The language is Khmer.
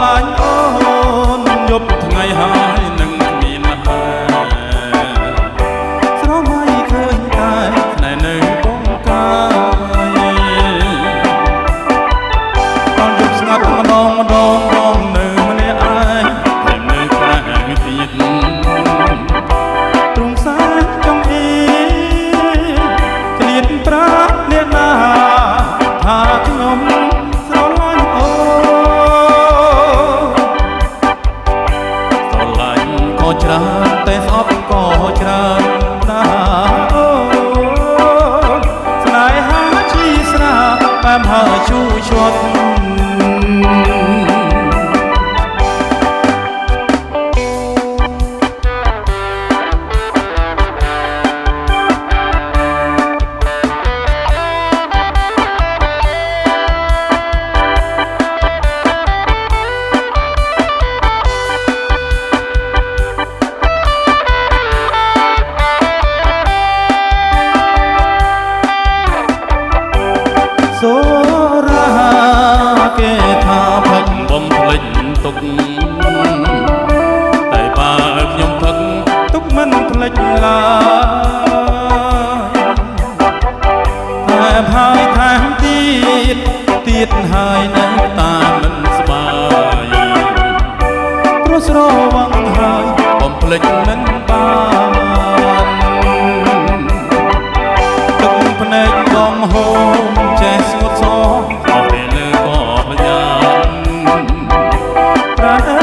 ឡាញ់អូនយប់ថ្ងៃហើយនឹងមានហើយស្រមៃឃើញតែណែនៅបងកាយតន់យប់ស្ងាត់ម្ដងបងនៅម្នាក់ឯងតែនៅខាងទៀតទ្រង់សាចង់អីឆ្លៀតប្រាអ្នកណាថាខ្ញុំស្រឡាញ់អូស្រឡាញ់ក៏ច្រើនតែស្អប់ក៏ច្រើនណាអូស្នេហាជីស្រាបែបហើយជូរជាប់សូរាគេថាផឹកបំភ្លេចទុកតែបើខ្ញុំផឹកទុកមិនភ្លេចឡើយតែហើយថែមទៀតហើយនៅតាមិនស្បាយព្រោះស្រវឹងហើយបំភ្លេចមិនបានទឹកភ្នែកបងហូរចេះស្ងួតសអស់ពេលលើក៏ម្យ៉ាងប្រា